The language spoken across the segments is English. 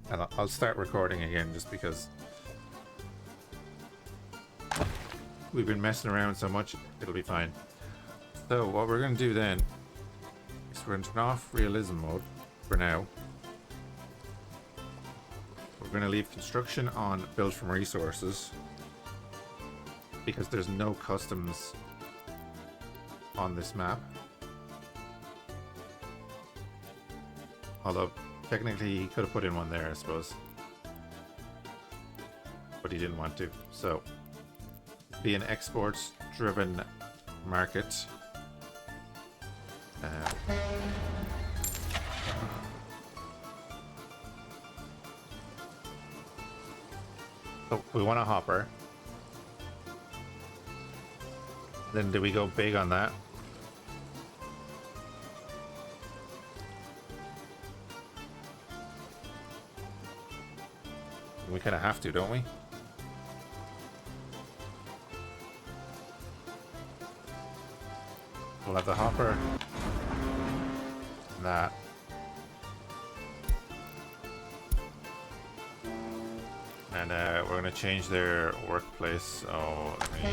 And I'll start recording again just because we've been messing around so much, it'll be fine. So what we're going to do then is we're going to turn off realism mode for now. We're going to leave construction on, build from resources, because there's no customs on this map. Although technically he could have put in one there, I suppose, but he didn't want to. So be an exports driven market. So we want a hopper. Then do we go big on that? We kind of have to, don't we? We'll have the hopper. That. And we're going to change their workplace. So let me...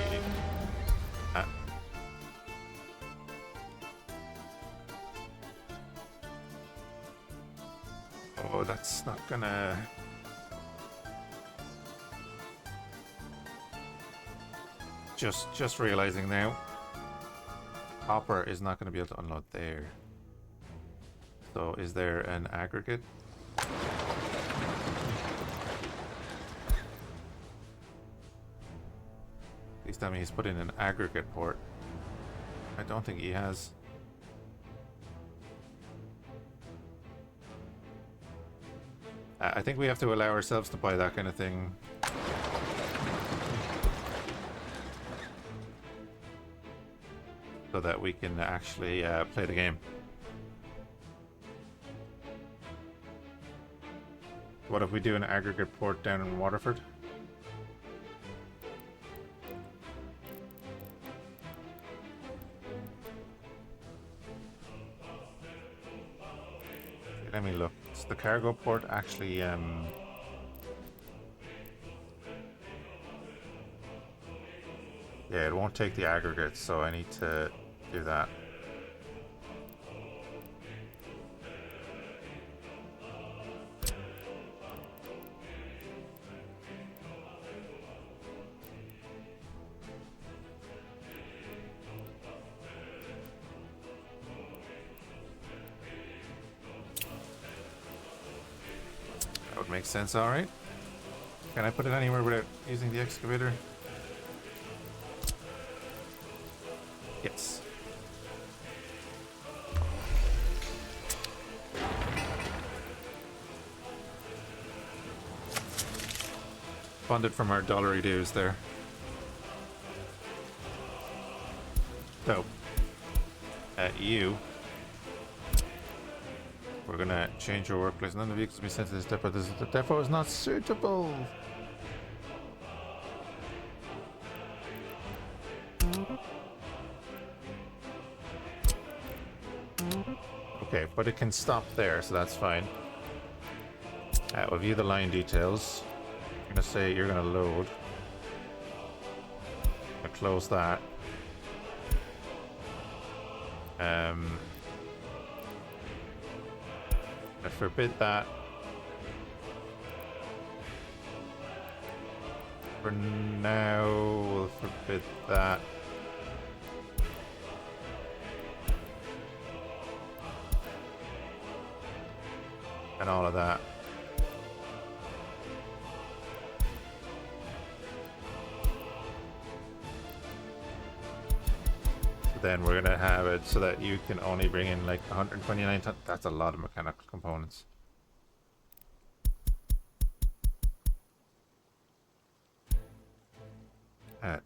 Oh, that's not gonna... Just realizing now, hopper is not going to be able to unload there. So is there an aggregate? Please tell me he's put in an aggregate port. I don't think he has. I think we have to allow ourselves to buy that kind of thing. So that we can actually play the game. What if we do an aggregate port down in Waterford? Let me look. Is the cargo port actually yeah, it won't take the aggregates, so I need to do that. That would make sense, alright. Can I put it anywhere without using the excavator? Yes. Funded from our dollary dues there. So, you. We're gonna change your workplace. None of you can be sent to this depot. The depot is not suitable. Okay, but it can stop there, so that's fine. We'll view the line details. I'm gonna say you're gonna load. I'll close that. I forbid that. For now, we'll forbid that. And all of that. Then we're gonna have it so that you can only bring in like 129 tons. That's a lot of mechanical components.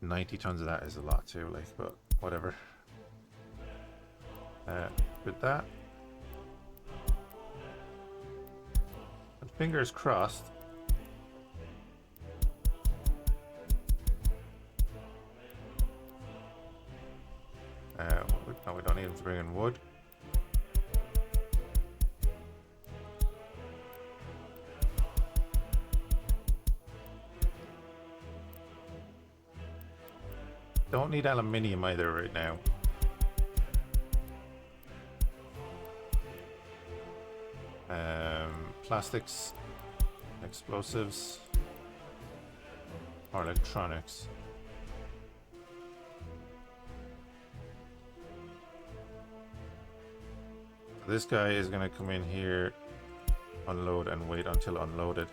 90 tons of that is a lot too, like, but whatever. With that. And fingers crossed. No, we don't need him to bring in wood. Don't need aluminium either right now. Plastics, explosives, or electronics. This guy is going to come in here, unload, and wait until unloaded.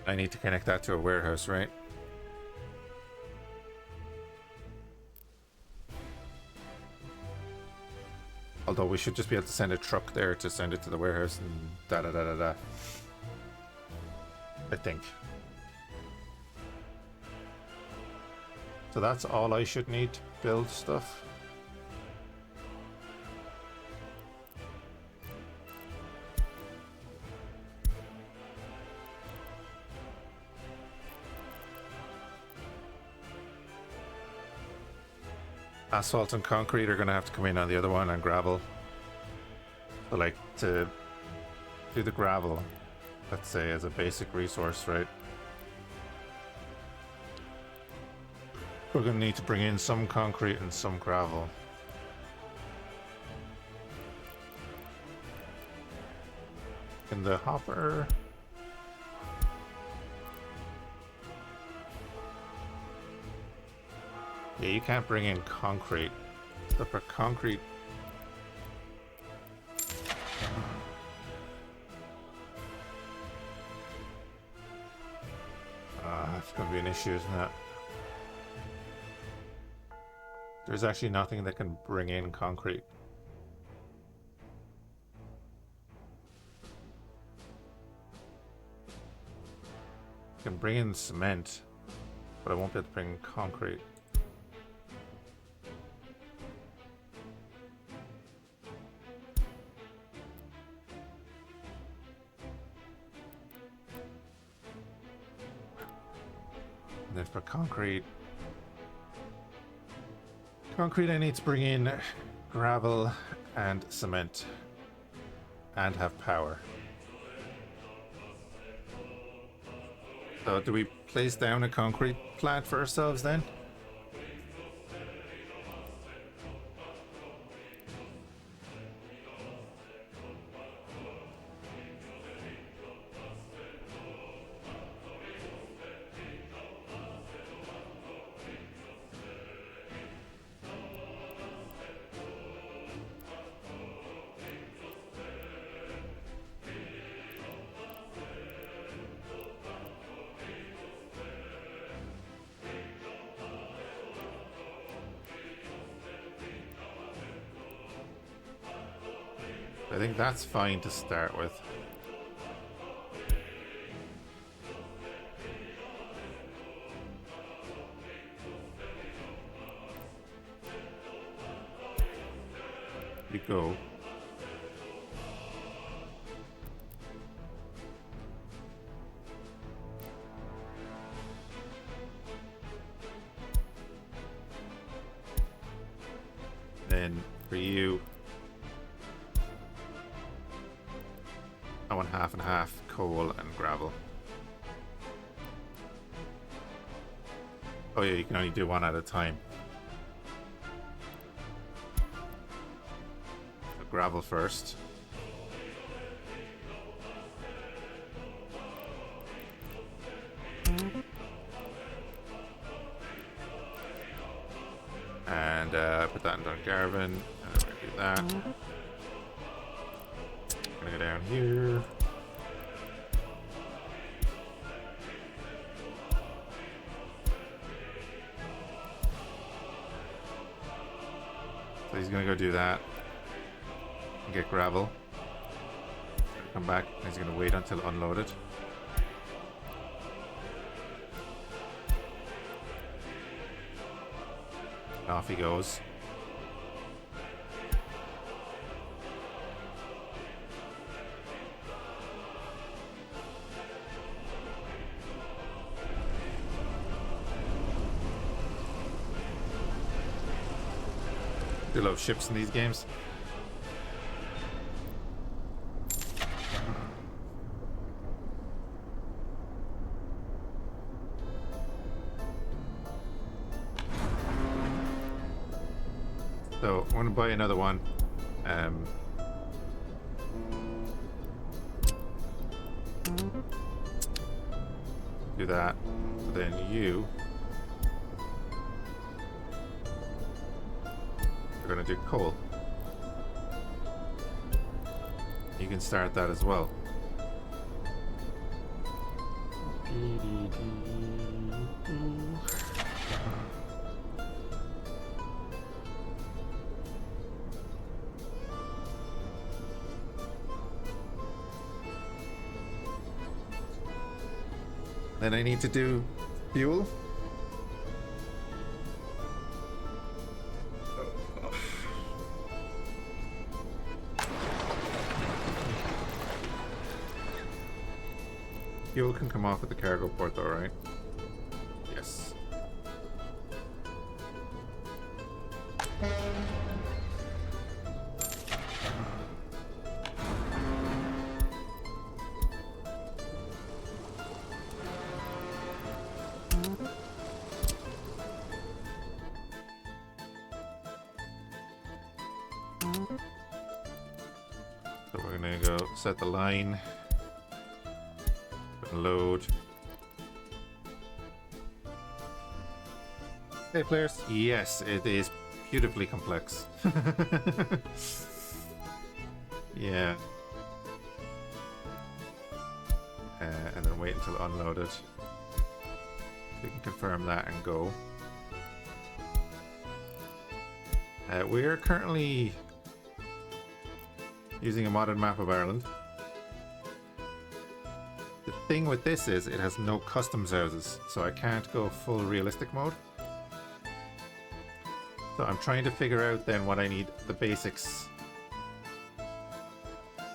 I need to connect that to a warehouse, right? Although we should just be able to send a truck there to send it to the warehouse and da-da-da-da-da. I think. So that's all I should need to build stuff. Asphalt and concrete are going to have to come in on the other one, and gravel. So like to do the gravel, let's say as a basic resource, right? We're going to need to bring in some concrete and some gravel. In the hopper... Yeah, you can't bring in concrete. So for concrete... that's going to be an issue, isn't it? There's actually nothing that can bring in concrete. I can bring in cement, but I won't be able to bring in concrete. And then for concrete, I need to bring in gravel and cement and have power. So do we place down a concrete plant for ourselves then? I think that's fine to start with. You go. Then for you, I want half and half coal and gravel. Oh yeah, you can only do one at a time. So gravel first. And put that in Dungarvan, and we're gonna do that. Gonna go down here. So he's gonna go do that and get gravel. Come back and he's gonna wait until unloaded. And off he goes. Do love ships in these games. So I'm going to buy another one. Do that. Then you are going to do coal. You can start that as well. Then I need to do fuel. Fuel can come off at the cargo port though, right? Yes. So we're gonna go set the line. Load. Hey players. Yes, it is beautifully complex. Yeah. And then wait until unloaded. We can confirm that and go. We're currently using a modded map of Ireland. The thing with this is it has no customs houses, so I can't go full realistic mode. So I'm trying to figure out then what I need, the basics,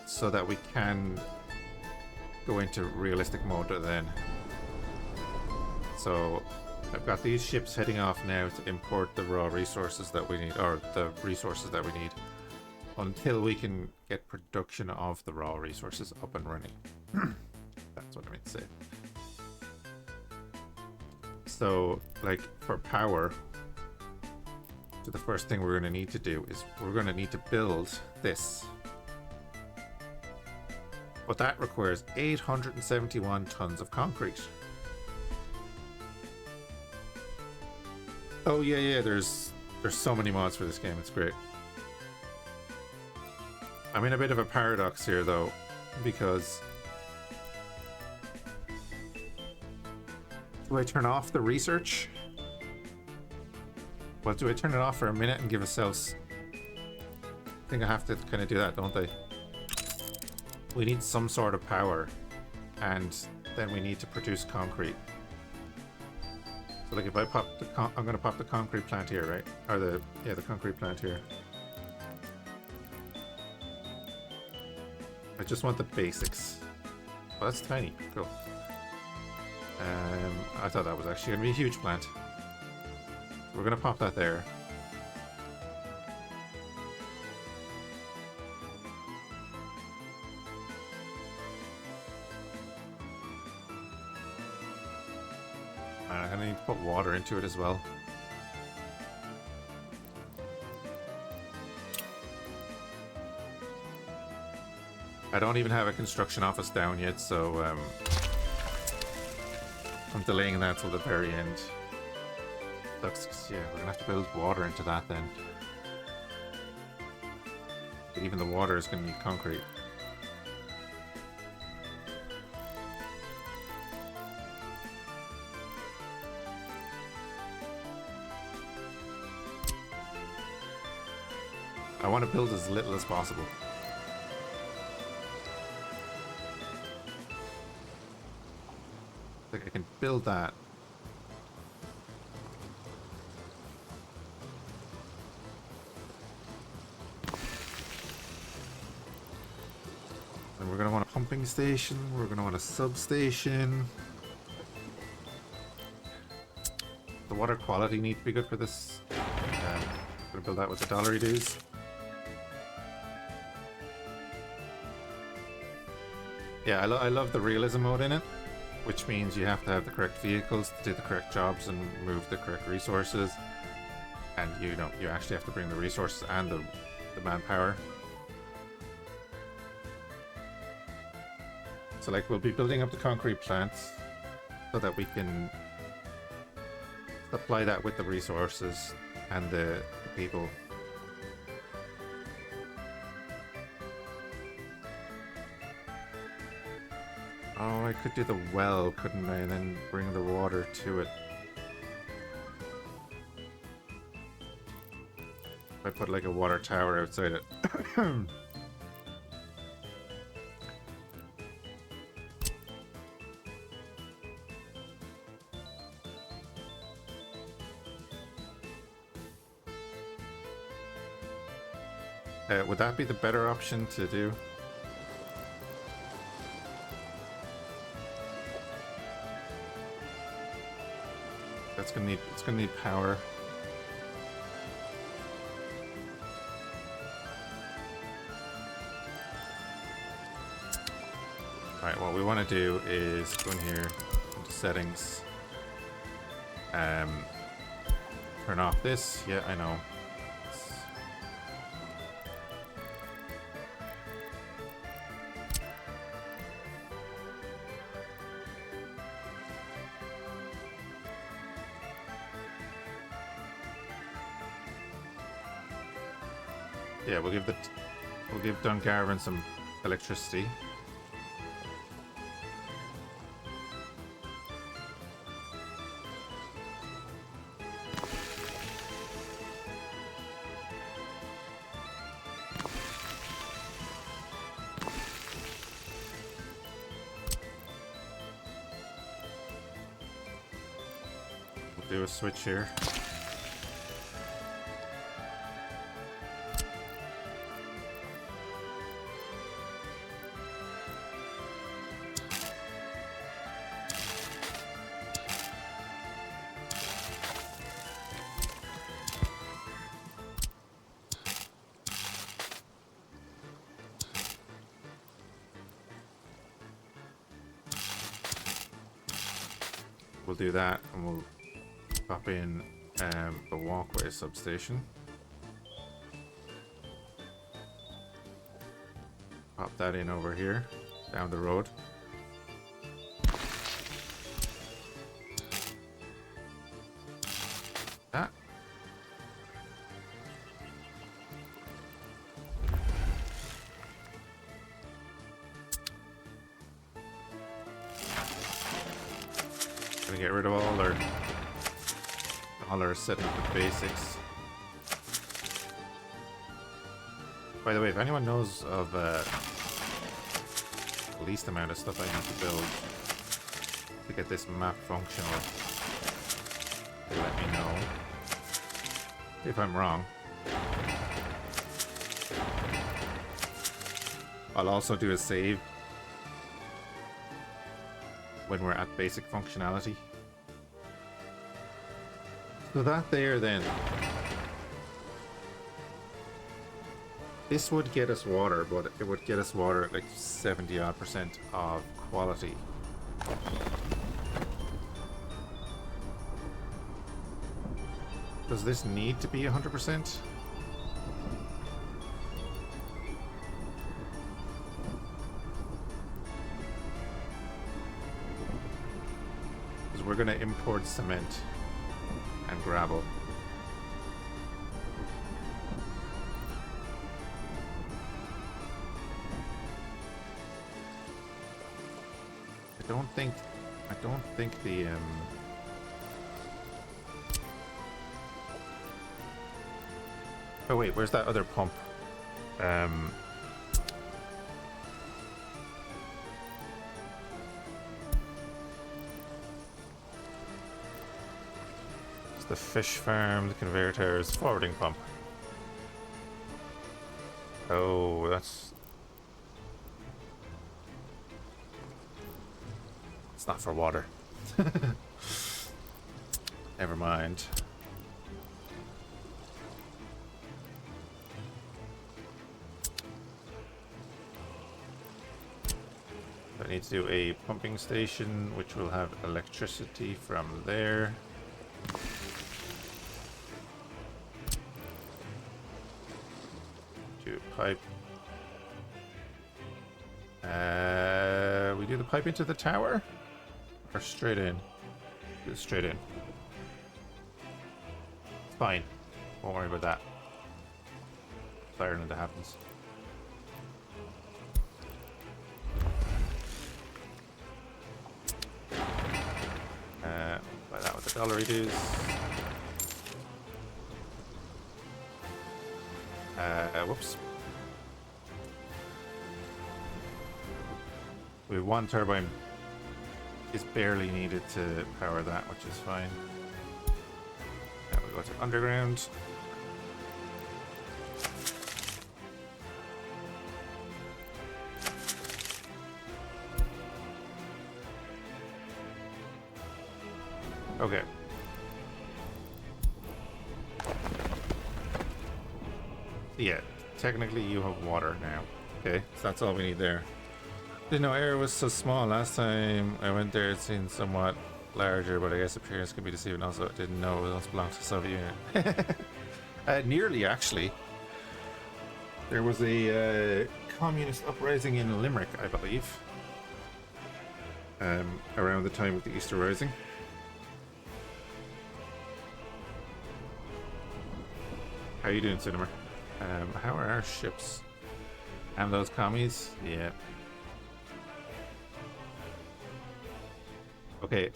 so that we can go into realistic mode then. So I've got these ships heading off now to import the raw resources that we need, or the resources that we need, until we can get production of the raw resources up and running. That's what I meant to say. So, like, for power, so the first thing we're going to need to do is we're going to need to build this. But that requires 871 tons of concrete. Oh yeah, there's so many mods for this game, it's great. I'm in a bit of a paradox here though, because do I turn off the research? Well, do I turn it off for a minute and give ourselves... I think I have to kind of do that, don't I? We need some sort of power, and then we need to produce concrete. So like if I pop the I'm going to pop the concrete plant here, right? Or the concrete plant here. I just want the basics. Well, that's tiny. Cool. I thought that was actually going to be a huge plant. We're going to pop that there. And I'm going to need to put water into it as well. I don't even have a construction office down yet, so I'm delaying that till the very end. Yeah, we're gonna have to build water into that then. But even the water is gonna need concrete. I want to build as little as possible. I think I can build that. And we're going to want a pumping station. We're going to want a substation. The water quality needs to be good for this. I'm going to build that with the dollary dues. Yeah, I love the realism mode in it, which means you have to have the correct vehicles to do the correct jobs and move the correct resources. And you know, you actually have to bring the resources and the manpower. So like we'll be building up the concrete plants so that we can supply that with the resources and the people. Oh, I could do the well, couldn't I? And then bring the water to it. If I put like a water tower outside it. Would that be the better option to do? It's gonna need power. Alright, what we want to do is go in here into settings. Turn off this. Yeah, I know. Yeah, we'll give Dungarvan some electricity. We'll do a switch here. We'll do that and we'll pop in the walkway substation. Pop that in over here, down the road. Ah. Gonna get rid of all our setting up the basics. By the way, if anyone knows of the least amount of stuff I need to build to get this map functional, they let me know. If I'm wrong. I'll also do a save when we're at basic functionality. So that there then. This would get us water, but it would get us water at like 70% of quality. Does this need to be 100%? Because we're going to import cement and gravel. I don't think the oh wait, where's that other pump? It's the fish farm, the conveyor towers, forwarding pump. Oh, that's... It's not for water. Never mind. I need to do a pumping station, which will have electricity from there. pipe. We do the pipe into the tower? Or straight in? Do it straight in. It's fine. Won't worry about that. It's Ireland, it happens. Buy that with the dollar dues. Whoops. We have one turbine is barely needed to power that, which is fine. Now we go to underground. Okay. Yeah, technically you have water now. Okay, so that's all we need there. Didn't know air was so small. Last time I went there, it seemed somewhat larger, but I guess appearance can be deceiving. Also, I didn't know it also belonged to the Soviet Union. Nearly, actually. There was a communist uprising in Limerick, I believe, around the time of the Easter Rising. How you doing, Cinema? How are our ships? And those commies? Yeah. Okay.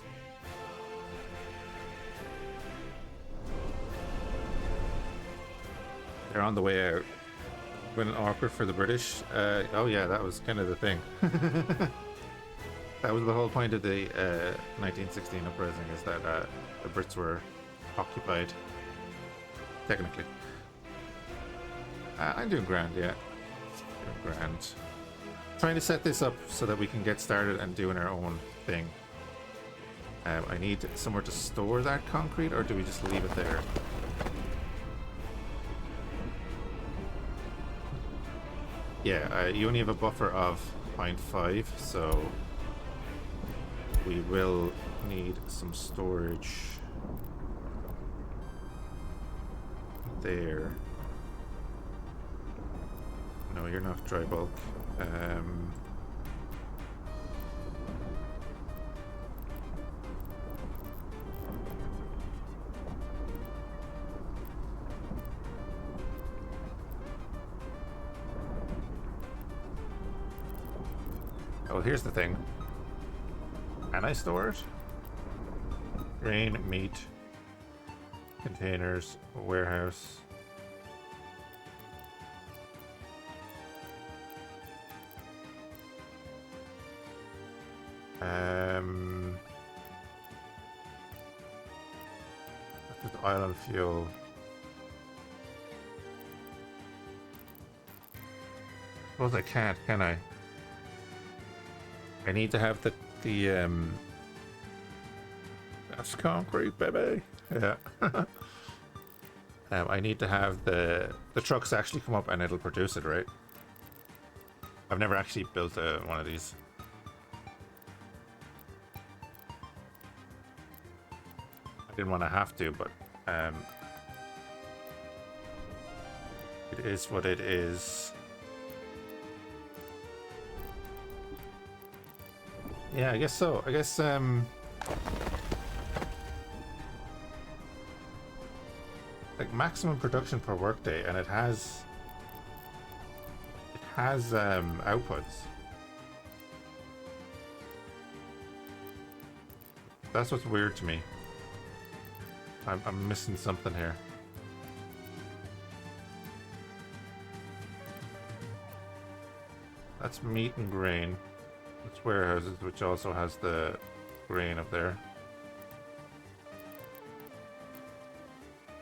They're on the way out. When awkward for the British? Oh yeah, that was kind of the thing. That was the whole point of the 1916 uprising, is that the Brits were occupied. Technically. I'm doing grand, yeah. Doing grand. Trying to set this up so that we can get started and doing our own thing. I need somewhere to store that concrete, or do we just leave it there? Yeah, you only have a buffer of 0.5, so we will need some storage there. No, you're not dry bulk. Oh, here's the thing. Can I store it? Grain, meat, containers, warehouse. With oil and fuel. Suppose I can't, can I? I need to have the that's concrete, baby. Yeah. I need to have the trucks actually come up and it'll produce it, right? I've never actually built one of these. I didn't want to have to, but it is what it is. Yeah, I guess so. I guess like maximum production per workday, and it has outputs. That's what's weird to me. I'm missing something here. That's meat and grain. It's warehouses, which also has the grain up there.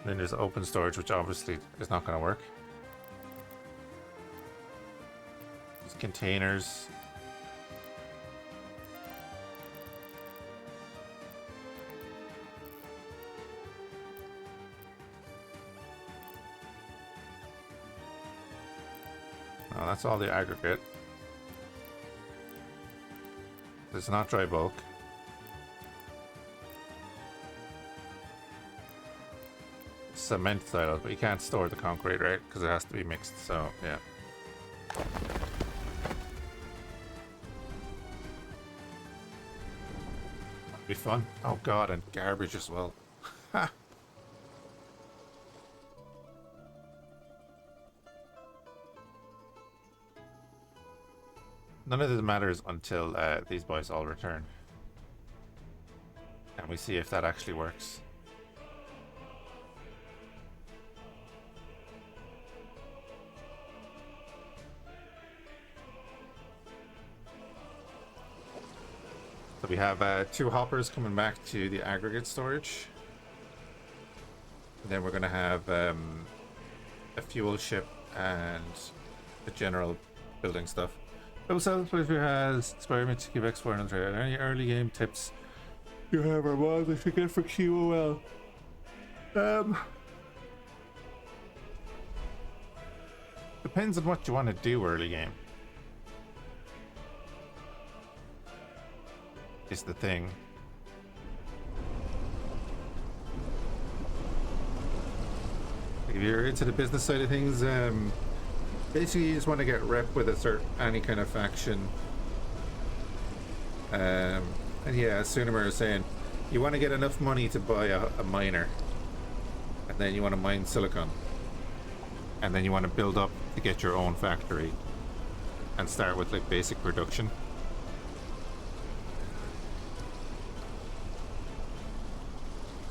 Then there's open storage, which obviously is not going to work. There's containers. No, that's all the aggregate. It's not dry bulk. Cement silos, but you can't store the concrete, right? Because it has to be mixed, so yeah. That'd be fun. Oh god, and garbage as well. Ha! None of this matters until these boys all return. And we see if that actually works. So we have 2 hoppers coming back to the aggregate storage. And then we're going to have a fuel ship and the general building stuff. Also, if you has experiment to give X4 and any early game tips you have or mods I should get for QOL. Depends on what you want to do early game. Is the thing. If you're into the business side of things, basically you just want to get rep with any kind of faction. And yeah, as Sunimer was saying, you want to get enough money to buy a miner, and then you want to mine silicon, and then you want to build up to get your own factory and start with like basic production.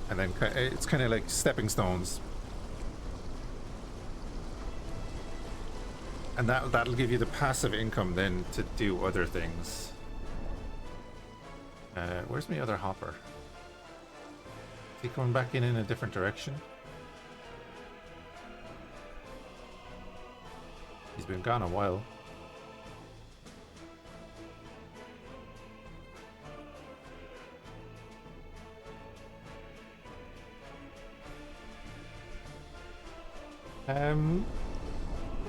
And then it's kind of like stepping stones. And that'll give you the passive income then to do other things. Where's my other hopper? Is he coming back in a different direction? He's been gone a while.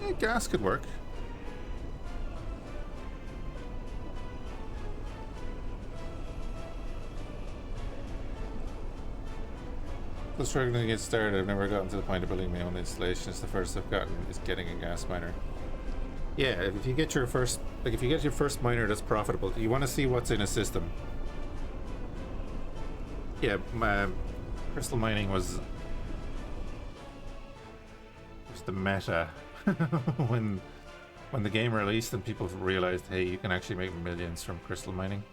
Yeah, gas could work. Still struggling to get started. I've never gotten to the point of building my own installation. It's the first I've gotten is getting a gas miner. Yeah, if you get your first, if you get your first miner that's profitable, you want to see what's in a system. Yeah, crystal mining was the meta when the game released and people realized, hey, you can actually make millions from crystal mining.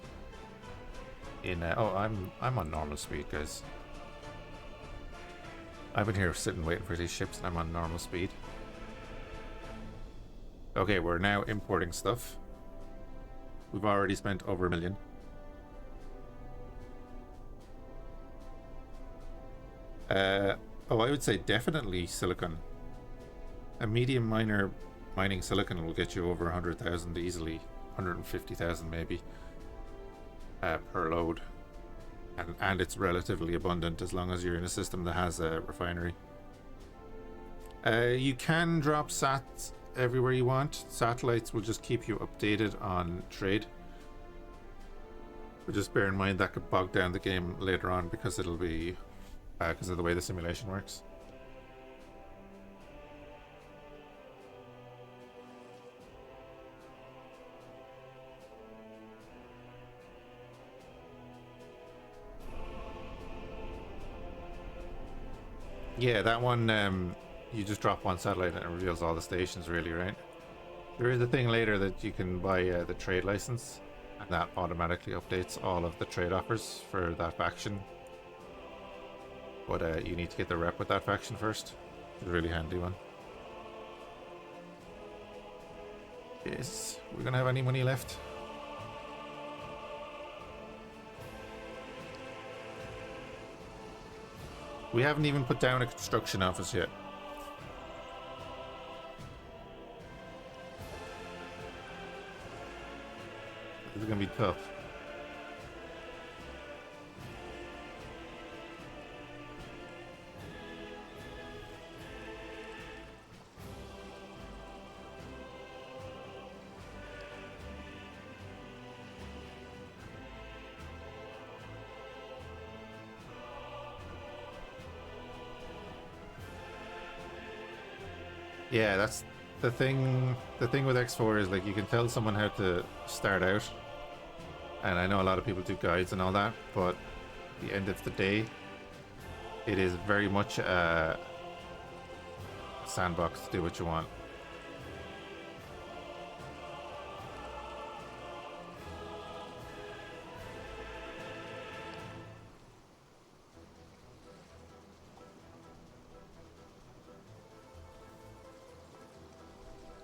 Oh, I'm on normal speed, guys. I've been here sitting waiting for these ships and I'm on normal speed. Okay, we're now importing stuff. We've already spent over $1 million. Oh, I would say definitely silicon. A medium miner mining silicon will get you over 100,000 easily, 150,000 maybe per load, and it's relatively abundant as long as you're in a system that has a refinery. You can drop sats everywhere you want. Satellites will just keep you updated on trade, but just bear in mind that could bog down the game later on because it'll be because of the way the simulation works. Yeah, that one, you just drop one satellite and it reveals all the stations, really, right? There is a thing later that you can buy the trade license, and that automatically updates all of the trade offers for that faction. But you need to get the rep with that faction first. It's a really handy one. Yes, we're gonna have any money left? We haven't even put down a construction office yet. This is gonna be tough. Yeah, that's the thing with X4 is like you can tell someone how to start out, and I know a lot of people do guides and all that, but at the end of the day, it is very much a sandbox to do what you want.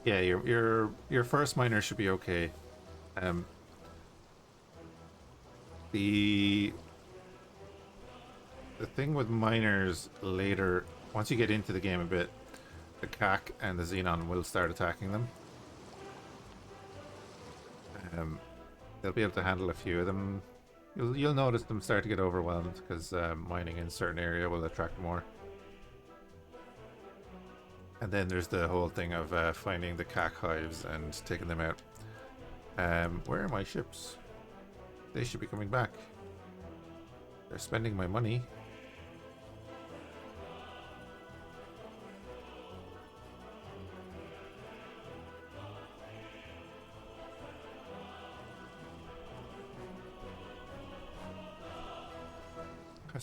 Yeah, your first miner should be okay. Um, the thing with miners later, once you get into the game a bit, the CAC and the Xenon will start attacking them. They'll be able to handle a few of them. You'll notice them start to get overwhelmed because mining in a certain area will attract more. And then there's the whole thing of finding the CAC hives and taking them out. Where are my ships? They should be coming back. They're spending my money.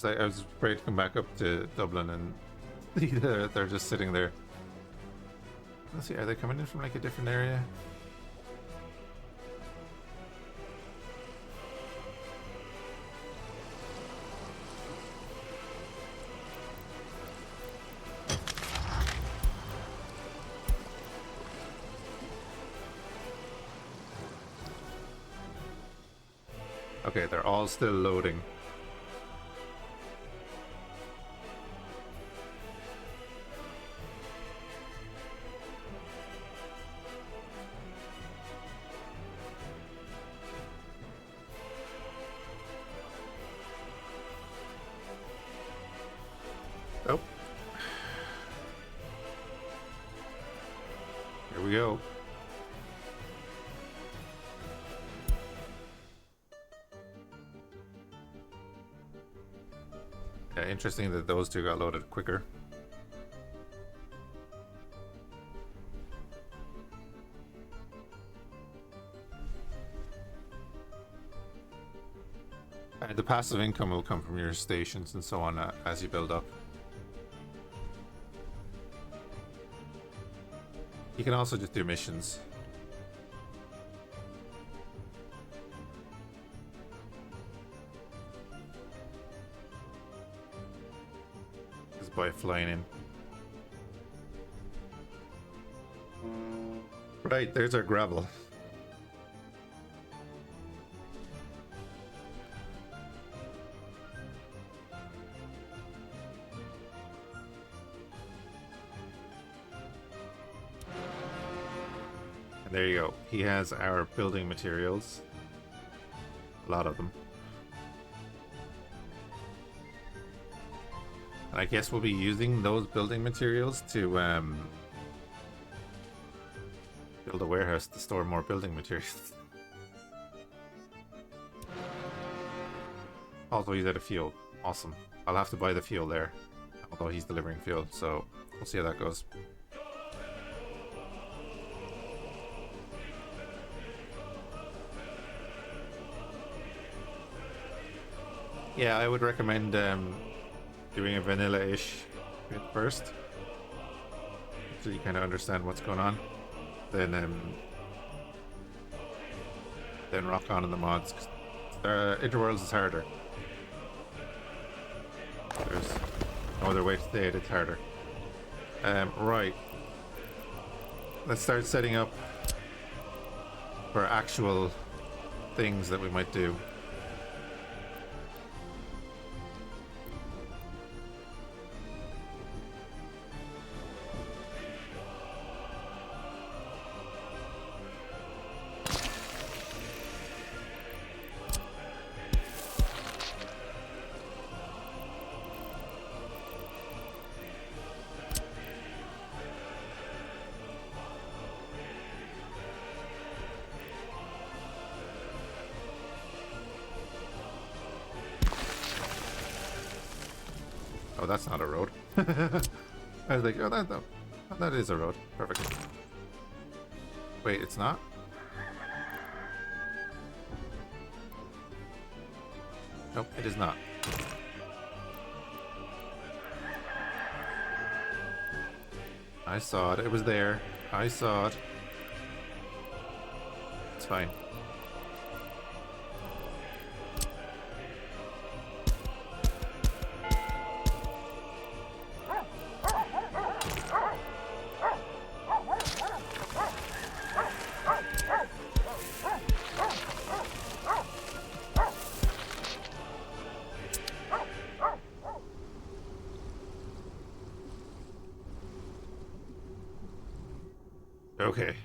I was afraid to come back up to Dublin and they're just sitting there. Let's see, are they coming in from like a different area? Okay, they're all still loading. Oh. Here we go. Yeah, interesting that those two got loaded quicker. The passive income will come from your stations and so on as you build up. You can also just do missions. Just by flying in. Right, there's our gravel. There you go. He has our building materials. A lot of them. And I guess we'll be using those building materials to build a warehouse to store more building materials. Also, he's out of fuel. Awesome. I'll have to buy the fuel there. Although he's delivering fuel, so we'll see how that goes. Yeah, I would recommend doing a vanilla-ish bit first, so you kind of understand what's going on. Then rock on in the mods. Interworlds is harder. There's no other way to say it. It's harder. Right. Let's start setting up for actual things that we might do. Oh, that's not a road. I was like, oh, that is a road. Perfect. Wait, it's not? Nope, it is not. I saw it. It was there. I saw it. It's fine. Okay.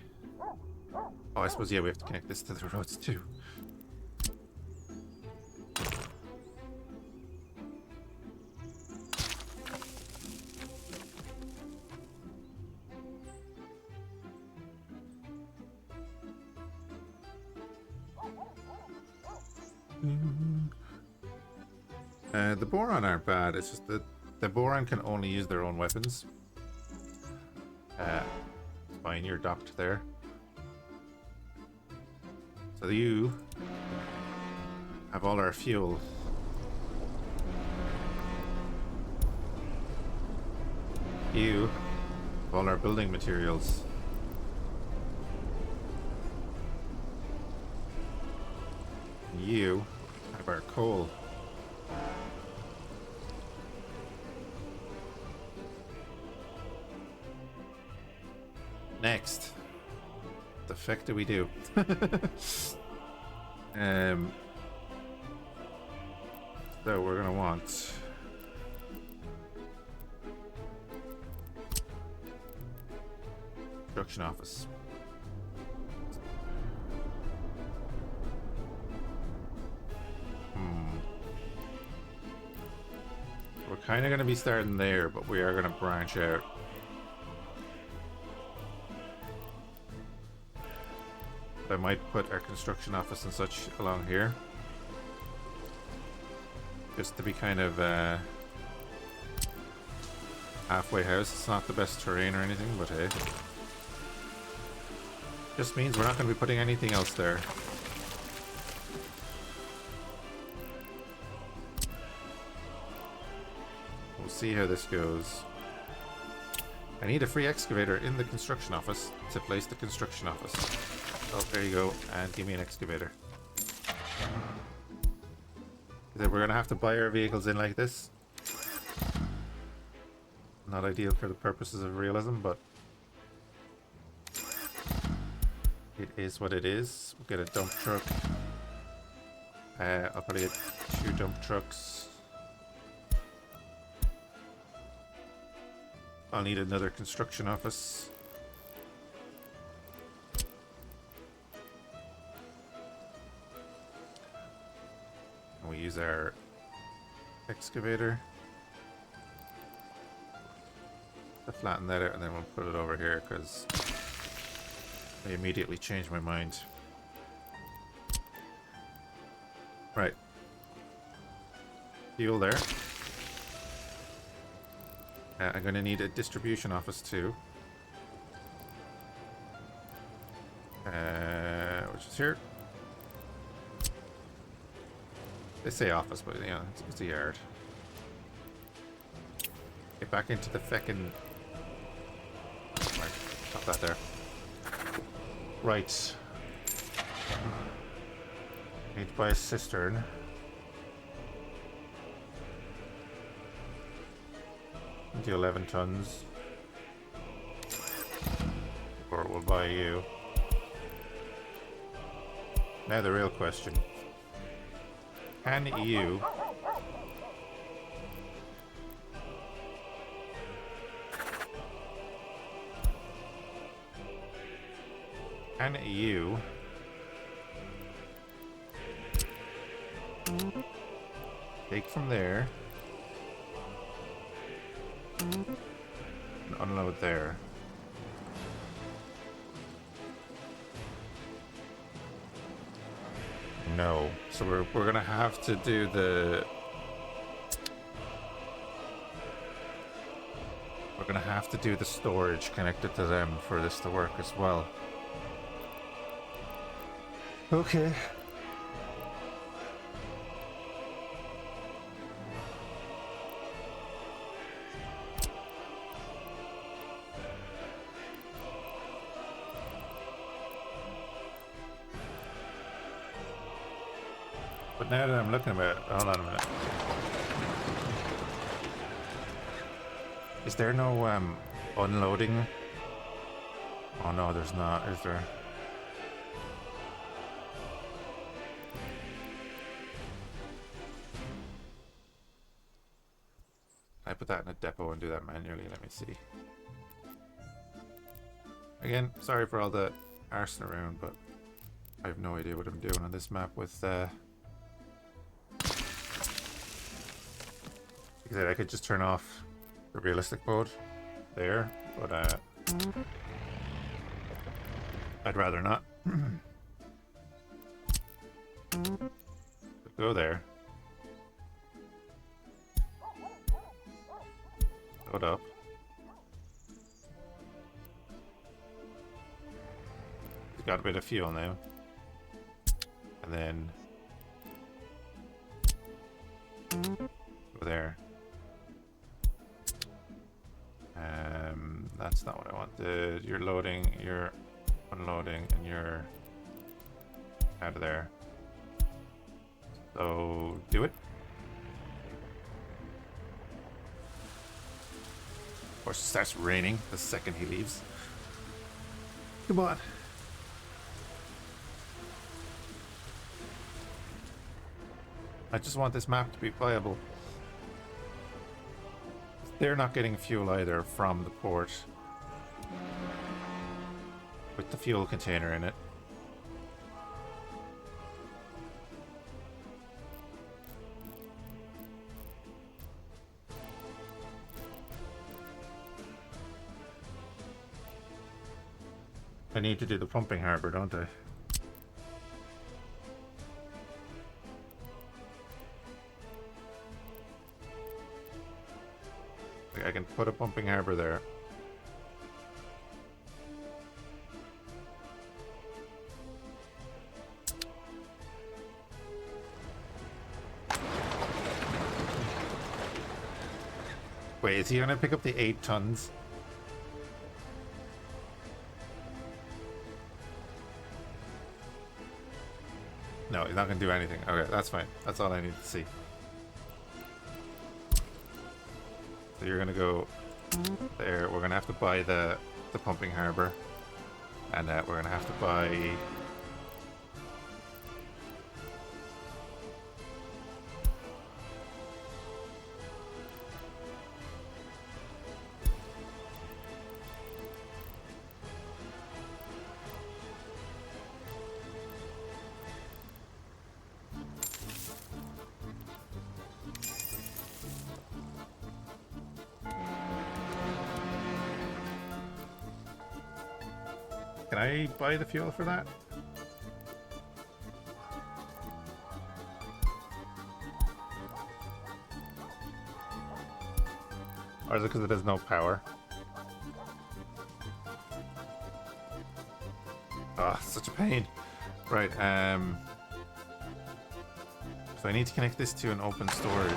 Oh, I suppose, yeah, we have to connect this to the roads too. The boron aren't bad, it's just that the boron can only use their own weapons. It's fine, you're docked there. So you have all our fuel. You have all our building materials. You have our coal. Next, the fuck do we do? So we're gonna want construction office. We're kind of gonna be starting there, but we are gonna branch out. I might put our construction office and such along here. Just to be kind of halfway house. It's not the best terrain or anything, but hey. Just means we're not going to be putting anything else there. We'll see how this goes. I need a free excavator in the construction office to place the construction office. Oh, there you go, and give me an excavator. We're gonna have to buy our vehicles in like this. Not ideal for the purposes of realism, but it is what it is. We'll get a dump truck. I'll probably get 2 dump trucks. I'll need another construction office. We use our excavator to flatten that out, and then we'll put it over here because I immediately changed my mind. Right. Fuel there. I'm going to need a distribution office too. Which is here. They say office, but yeah, it's a yard. Get back into the feckin'... Right, pop that there. Right. Need to buy a cistern. Do 11 tons. Or we'll buy you. Now the real question. Can you take from there and unload there? No. So we're gonna have to do the... We're gonna have to do the storage connected to them for this to work as well. Okay. But now that I'm looking at it, hold on a minute. Is there no unloading? Oh no, there's not, is there? I put that in a depot and do that manually. Let me see. Again, sorry for all the arsing around, but I have no idea what I'm doing on this map with I could just turn off the realistic mode there, but I'd rather not. Go there. Load up. We've got a bit of fuel now. And then go there. That's not what I wanted. You're loading, you're unloading, and you're out of there. So do it. Of course, it starts raining the second he leaves. Come on. I just want this map to be playable. They're not getting fuel either from the port with the fuel container in it. I need to do the pumping harbor, don't I? I can put a pumping harbor there. Wait, is he gonna pick up the 8 tons? No, he's not gonna do anything. Okay, that's fine. That's all I need to see. So you're gonna go there. We're gonna have to buy the pumping harbor, and we're gonna have to buy. Can I buy the fuel for that? Or is it because it has no power? Ah, such a pain. Right, so I need to connect this to an open storage.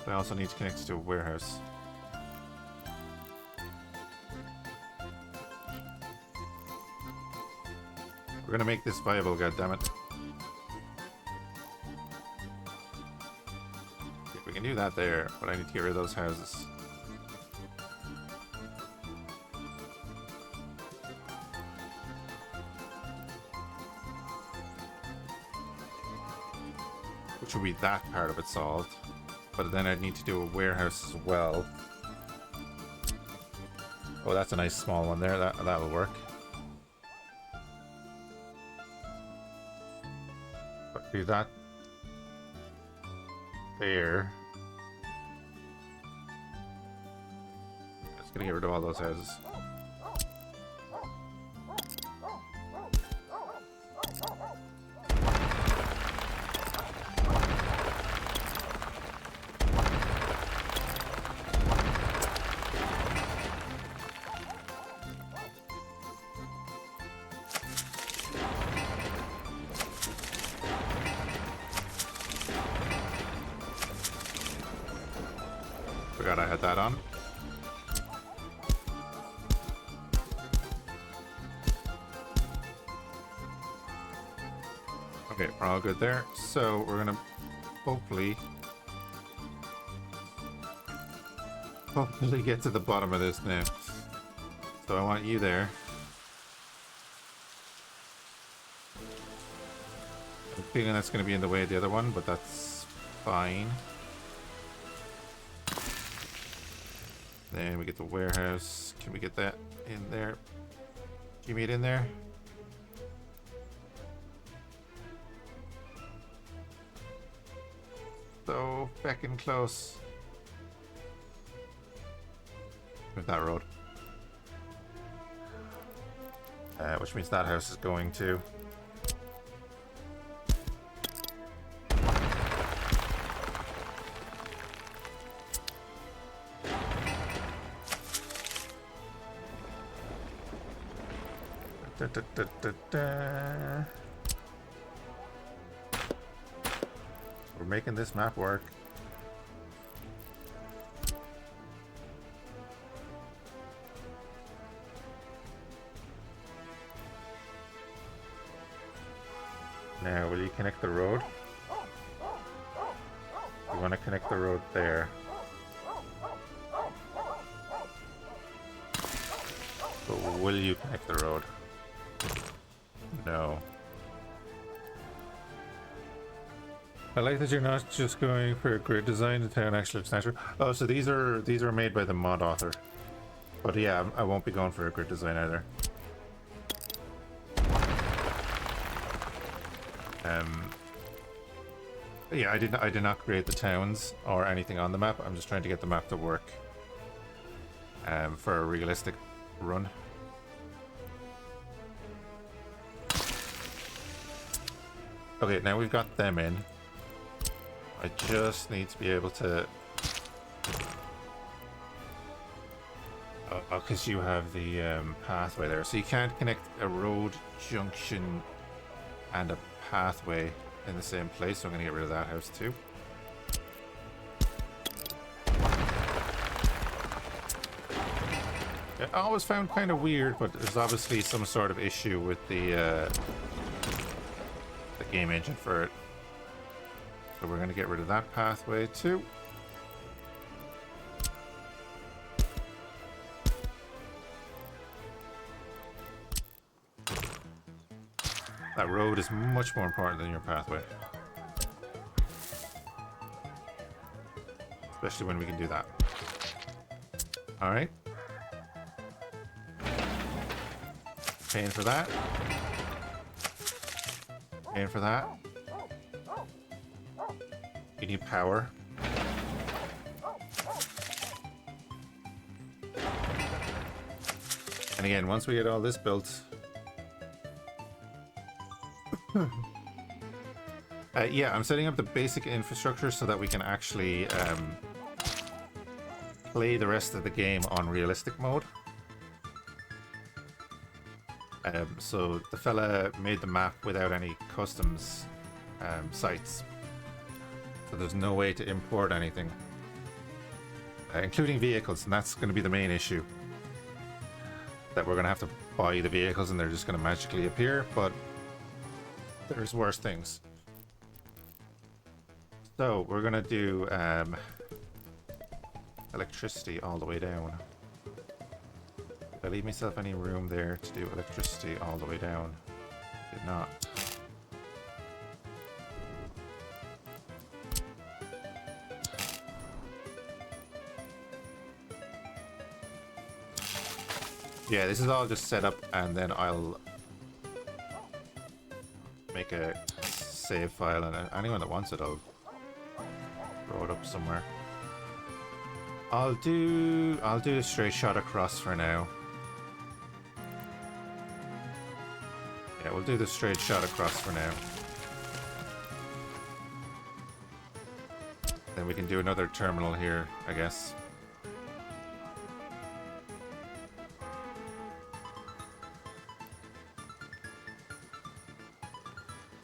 But I also need to connect it to a warehouse. We're gonna make this viable, goddammit. Okay, we can do that there, but I need to get rid of those houses. Which will be that part of it solved. But then I'd need to do a warehouse as well. Oh, that's a nice small one there. That'll work. Do that there. Just gonna get rid of all those houses. forgot I had that on. Okay, we're all good there. So we're gonna hopefully get to the bottom of this now. So I want you there. I'm feeling that's going to be in the way of the other one, but that's fine. Then we get the warehouse. Can we get that in there? Give me it in there. So feckin' close. With that road. Which means that house is going to. Da, da, da, da, da. We're making this map work. Now, will you connect the road? You want to connect the road there. But will you connect the road? No. I like that you're not just going for a grid design. The town actually looks natural. Oh, so these are made by the mod author. But yeah, I won't be going for a grid design either. Yeah, I did not create the towns or anything on the map. I'm just trying to get the map to work for a realistic run. Okay, now we've got them in. I just need to be able to... Oh, because you have the pathway there. So you can't connect a road junction and a pathway in the same place, so I'm going to get rid of that house too. I always found kind of weird, but there's obviously some sort of issue with the game engine for it. So we're going to get rid of that pathway too. That road is much more important than your pathway. Especially when we can do that. Alright. Paying for that. Paying for that. You need power. And again, once we get all this built... yeah, I'm setting up the basic infrastructure so that we can actually play the rest of the game on realistic mode. So the fella made the map without any customs sites. So there's no way to import anything. Including vehicles, and that's going to be the main issue. That we're going to have to buy the vehicles and they're just going to magically appear, but there's worse things. So we're going to do electricity all the way down. Did I leave myself any room there to do electricity all the way down? Did not. Yeah, this is all just set up, and then I'll make a save file, and anyone that wants it, I'll throw it up somewhere. I'll do a straight shot across for now. Yeah, we'll do the straight shot across for now. Then we can do another terminal here, I guess.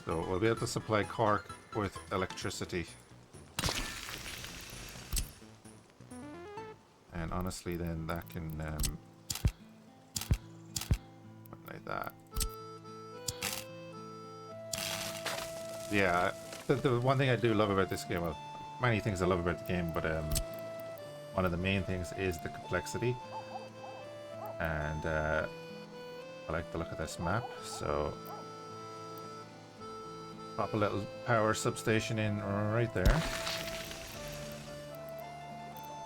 So we'll be able to supply Cork with electricity. And honestly, then that can like that. Yeah, the one thing I do love about this game, well, many things I love about the game, but one of the main things is the complexity. And I like the look of this map, so pop a little power substation in right there.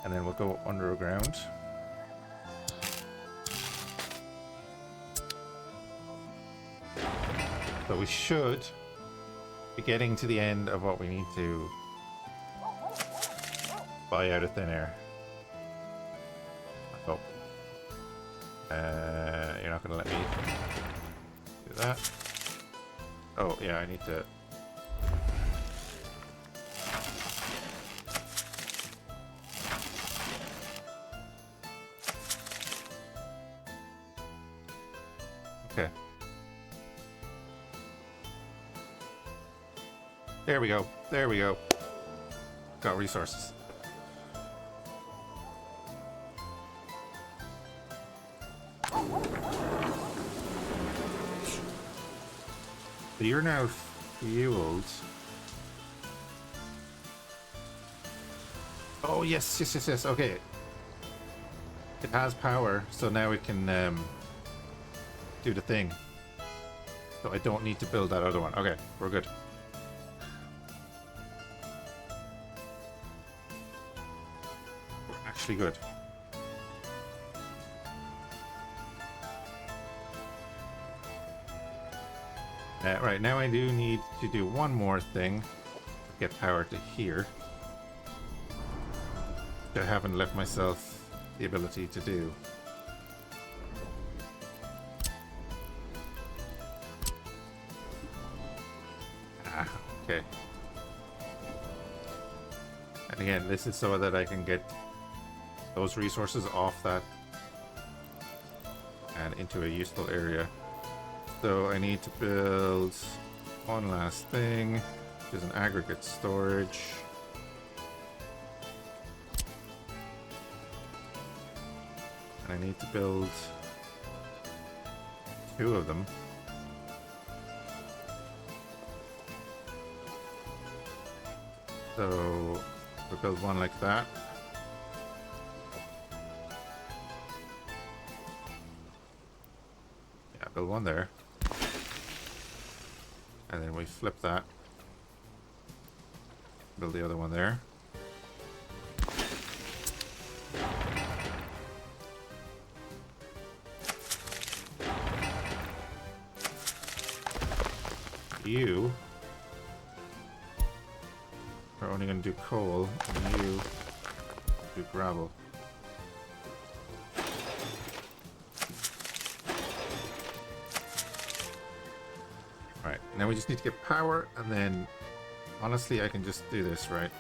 And then we'll go underground. So we should be getting to the end of what we need to buy out of thin air. Oh. You're not gonna let me do that. Oh, yeah, I need to... Okay. There we go. There we go. Got resources. So you're now fueled. Oh, yes, yes, yes, yes. Okay. It has power, so now it can do the thing. So I don't need to build that other one. Okay, we're good. We're actually good. Right, now I do need to do one more thing to get power to here. I haven't left myself the ability to do. Ah, okay. And again, this is so that I can get those resources off that and into a useful area. So I need to build one last thing, which is an aggregate storage. And I need to build 2 of them. So we'll build one like that. Yeah, build one there. And then we flip that. Build the other one there. You are only going to do coal, and you do gravel. Alright, now we just need to get power, and then honestly I can just do this, right?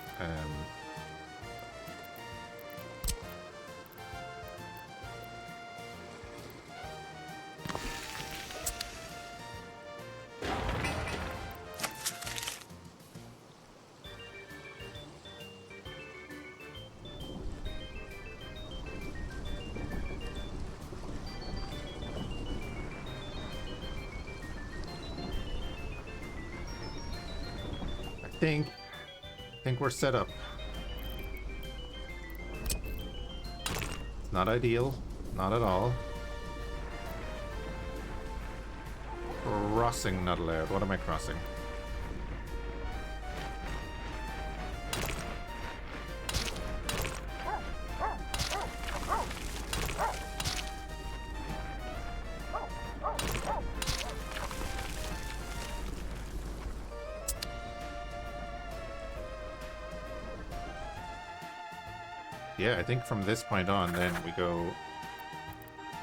I think we're set up. It's not ideal, not at all. Crossing not allowed. What am I crossing? Yeah, I think from this point on, then we go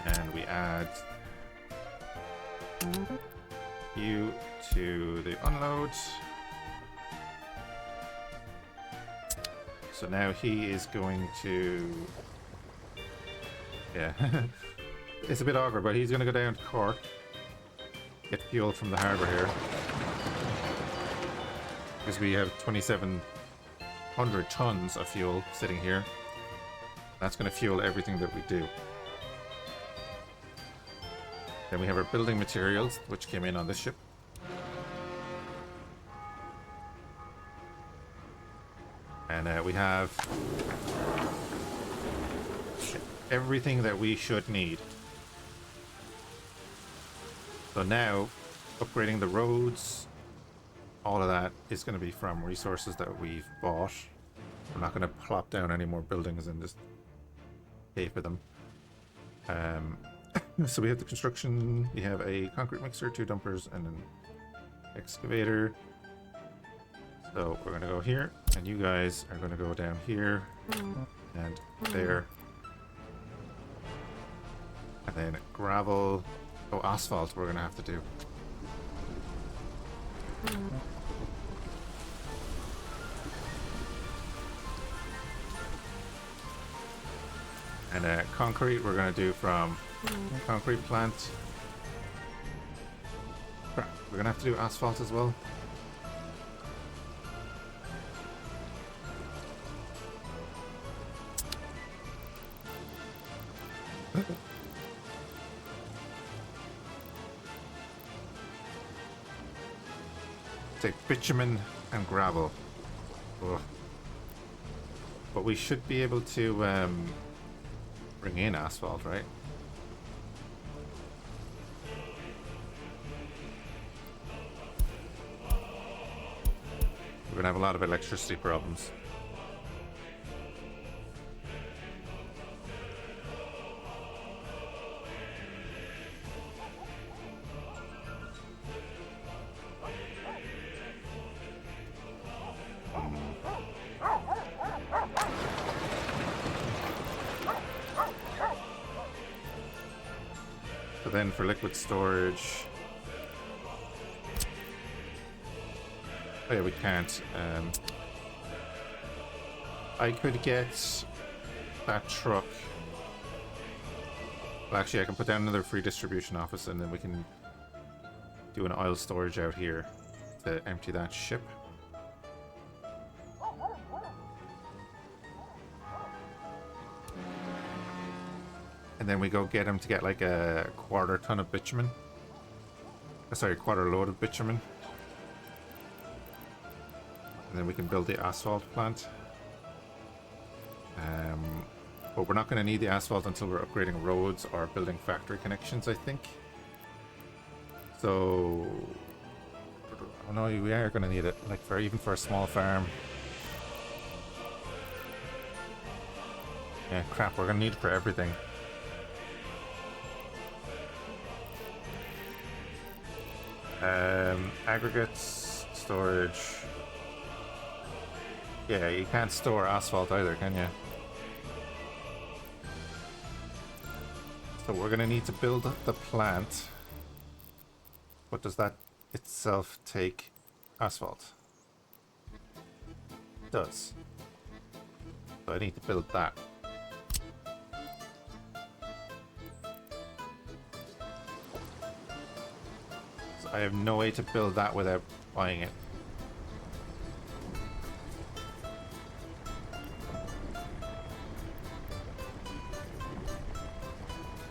and we add you to the unload. So now he is going to... Yeah, it's a bit awkward, but he's going to go down to Cork, get fuel from the harbour here. Because we have 2,700 tons of fuel sitting here. That's going to fuel everything that we do. Then we have our building materials, which came in on this ship. And we have everything that we should need. So now, upgrading the roads, all of that is going to be from resources that we've bought. We're not going to plop down any more buildings and just pay for them. So we have the construction, we have a concrete mixer, 2 dumpers, and an excavator. So we're going to go here, and you guys are going to go down here and there. And then gravel. Oh, asphalt we're going to have to do. And concrete we're going to do from concrete plant. Crap, we're going to have to do asphalt as well. Take bitumen and gravel. Ugh. But we should be able to bring in asphalt, right? We're gonna have a lot of electricity problems. Then for liquid storage, oh yeah, we can't. I could get that truck. Well, actually, I can put down another free distribution office, and then we can do an oil storage out here to empty that ship. And then we go get him to get like a quarter ton of bitumen. Sorry, quarter load of bitumen. And then we can build the asphalt plant. But we're not going to need the asphalt until we're upgrading roads or building factory connections, I think. So, oh no, we are going to need it, like even for a small farm. Yeah, crap, we're going to need it for everything. Aggregates, storage. Yeah, you can't store asphalt either, can you? So we're gonna need to build the plant. What does that itself take? Asphalt. It does. So I need to build that. I have no way to build that without buying it.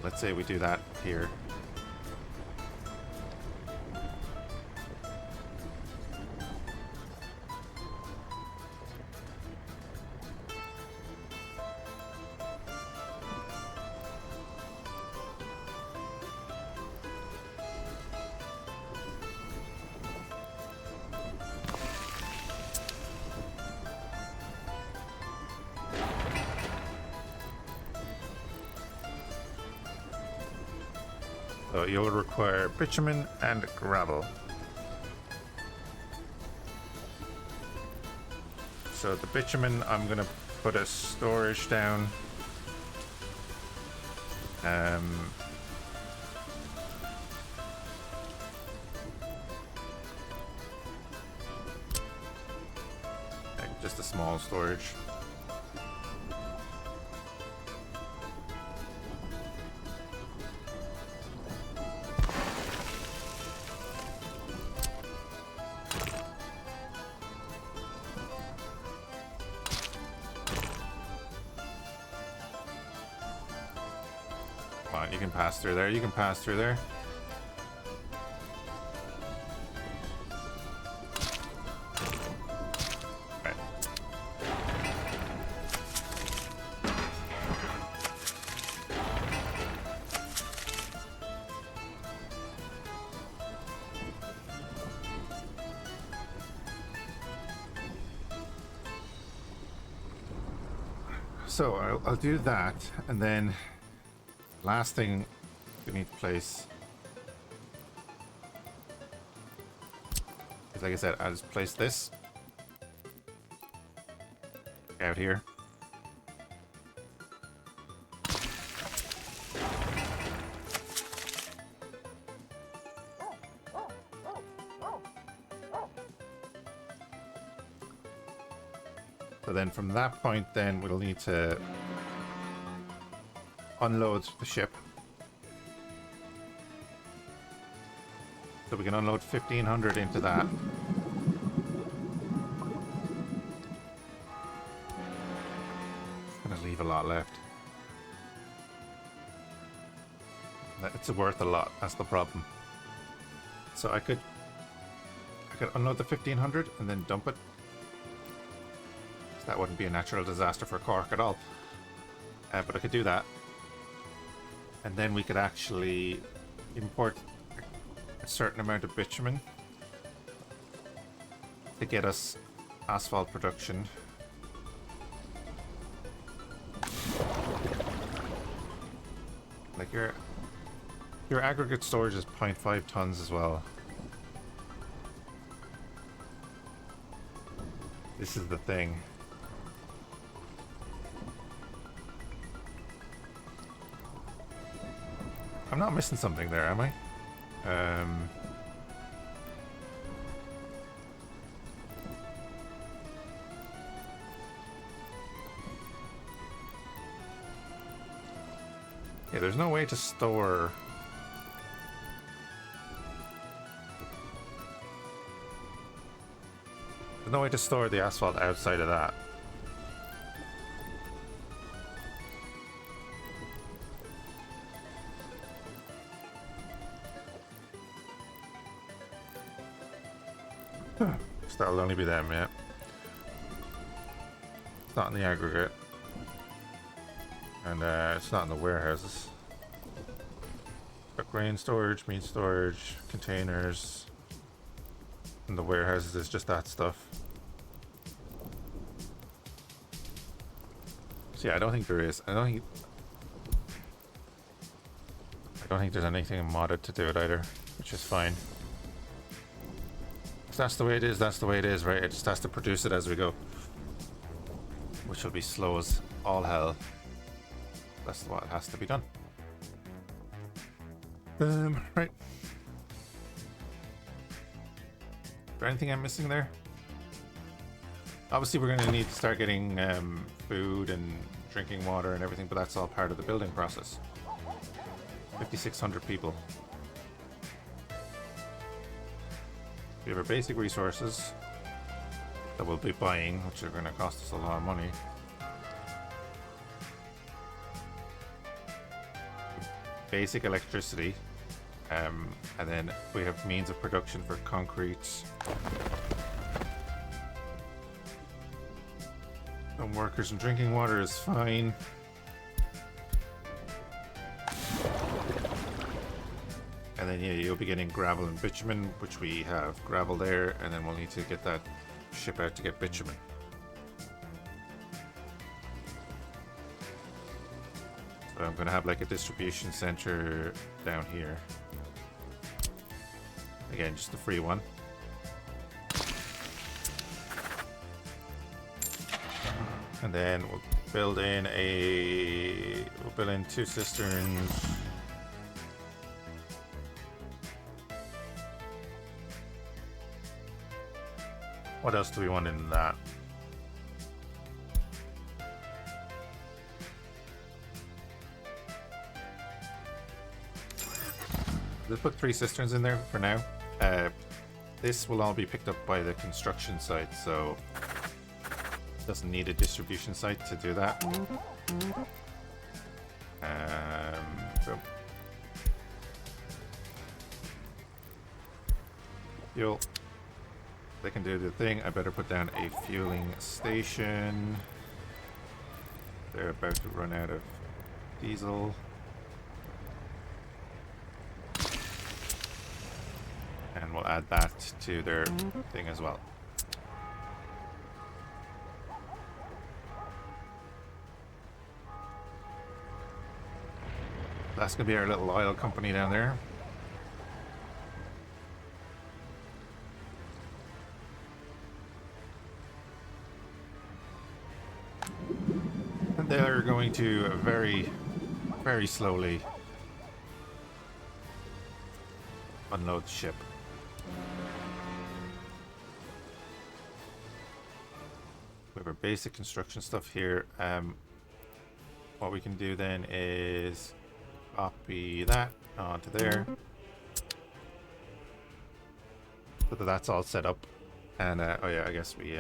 Let's say we do that here. So you'll require bitumen and gravel. So the bitumen, I'm gonna put a storage down. Like just a small storage. on, you can pass through there. You can pass through there. Right. So I'll do that, and then last thing we need to place is, like I said, I'll just place this out here. So then from that point, then we'll need to unload the ship. So we can unload 1,500 into that. It's gonna leave a lot left. It's worth a lot, that's the problem. So I could unload the 1,500 and then dump it. That wouldn't be a natural disaster for Cork at all. But I could do that. And then we could actually import a certain amount of bitumen to get us asphalt production. Like your aggregate storage is 0.5 tons as well. This is the thing. I'm not missing something there, am I? Yeah, there's no way to store... There's no way to store the asphalt outside of that. So that'll only be them, yeah. It's not in the aggregate. And it's not in the warehouses. Got grain storage, meat storage, containers. In the warehouses is just that stuff. So yeah, I don't think there is. I don't think there's anything modded to do it either, which is fine. If that's the way it is, that's the way it is, right? It just has to produce it as we go. Which will be slow as all hell. That's what has to be done. Right. Is there anything I'm missing there? Obviously we're going to need to start getting food and drinking water and everything, but that's all part of the building process. 5,600 people. We have our basic resources that we'll be buying, which are going to cost us a lot of money. Basic electricity, and then we have means of production for concrete and workers, and drinking water is fine. And then yeah, you'll be getting gravel and bitumen, which we have gravel there, and then we'll need to get that ship out to get bitumen. So I'm going to have like a distribution center down here. Again, just a free one. And then we'll build in two cisterns. What else do we want in that? Let's put 3 cisterns in there for now. This will all be picked up by the construction site, so it doesn't need a distribution site to do that. So Fuel. They can do the thing. I better put down a fueling station. They're about to run out of diesel. And we'll add that to their thing as well. That's going to be our little oil company down there. And they're going to very, very slowly unload the ship. We have our basic construction stuff here. What we can do then is copy that onto there, so that that's all set up. And oh yeah, I guess we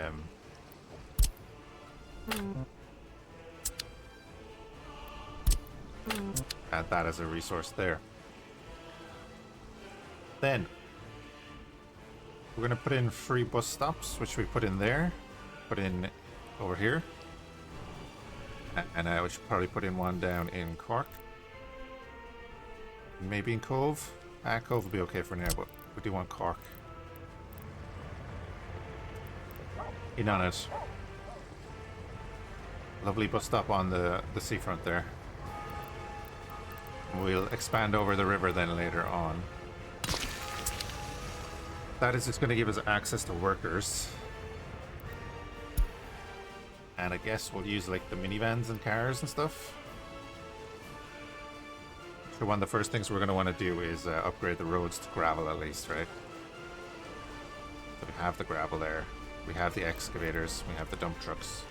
add that as a resource there. Then we're going to put in free bus stops, which we put in there, put in over here, and we should probably put in one down in Cork, maybe in Cove. Cove will be okay for now, but we do want Cork in on it. Lovely bus stop on the seafront there. We'll expand over the river then later on. That is just going to give us access to workers. And I guess we'll use like the minivans and cars and stuff. So one of the first things we're going to want to do is upgrade the roads to gravel at least, right? So we have the gravel there. We have the excavators. We have the dump trucks.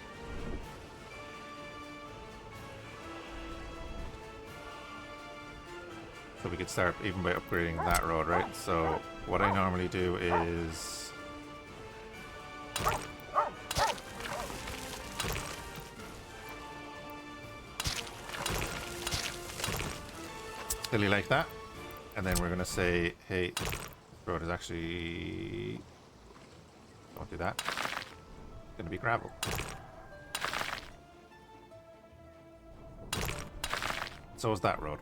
So we could start even by upgrading that road, right? So what I normally do is silly like that, and then we're gonna say, hey, this road is actually, don't do that, it's gonna be gravel. So is that road.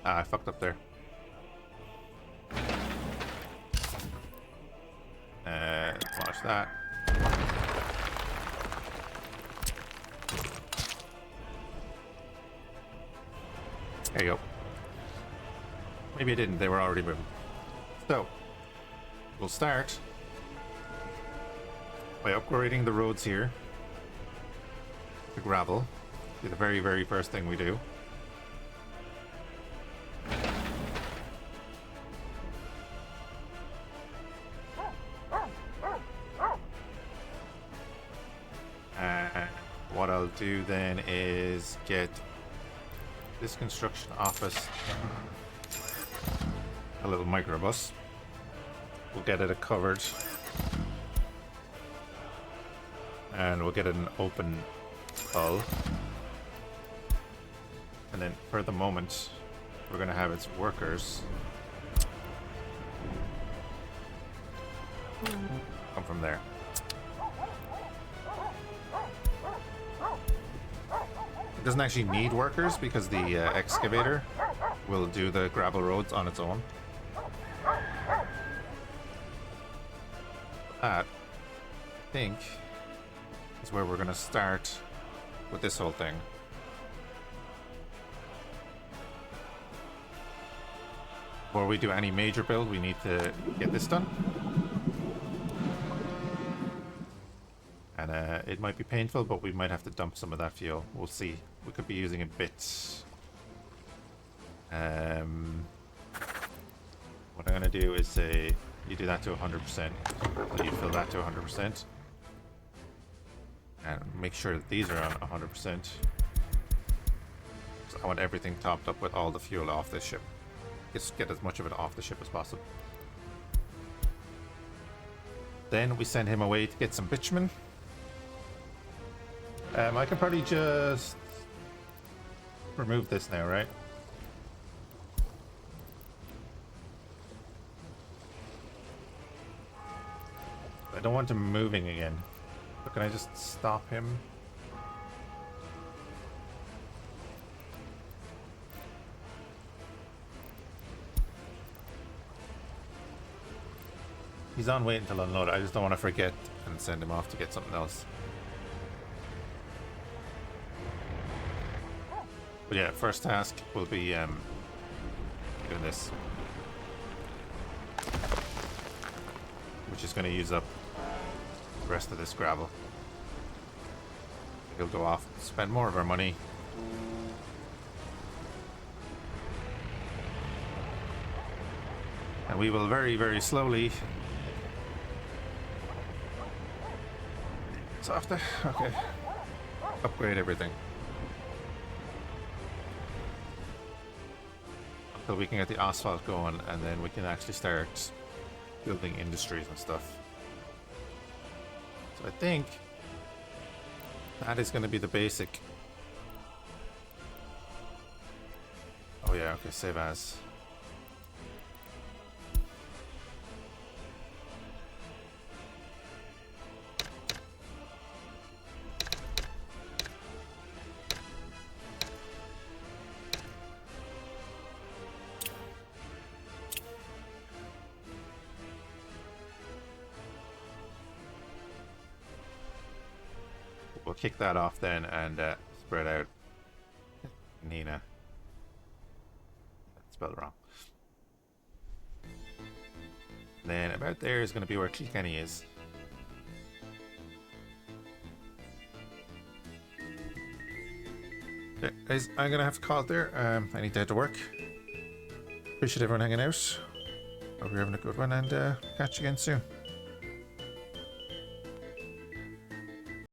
I fucked up there. Watch that. There you go. Maybe I didn't, they were already moving. So, we'll start by upgrading the roads here to gravel. Be the very, very first thing we do. What I'll do then is get this construction office a little microbus. We'll get it covered, and we'll get it an open hull. And then for the moment, we're going to have its workers come from there. It doesn't actually need workers because the excavator will do the gravel roads on its own. That, I think, is where we're going to start with this whole thing. Before we do any major build, we need to get this done. And it might be painful, but we might have to dump some of that fuel. We'll see. We could be using a bit. What I'm going to do is say You do that to 100%. So you fill that to 100%. And make sure that these are on 100%. So I want everything topped up with all the fuel off this ship. Just get as much of it off the ship as possible. Then we send him away to get some bitumen. I can probably just remove this now, right? I don't want him moving again. But can I just stop him? He's on wait until unloaded. I just don't want to forget and send him off to get something else. But yeah, first task will be doing this. Which is going to use up the rest of this gravel. He'll go off, spend more of our money. And we will very, very slowly... So after, okay, upgrade everything. Until we can get the asphalt going, and then we can actually start building industries and stuff. So I think that is going to be the basic. Oh yeah, okay, save as. We'll kick that off then and spread out. Nina. Spelled wrong. Then about there is going to be where Kilkenny is. Okay, guys, I'm going to have to call it there. I need to head to work. Appreciate everyone hanging out. Hope you're having a good one, and catch you again soon.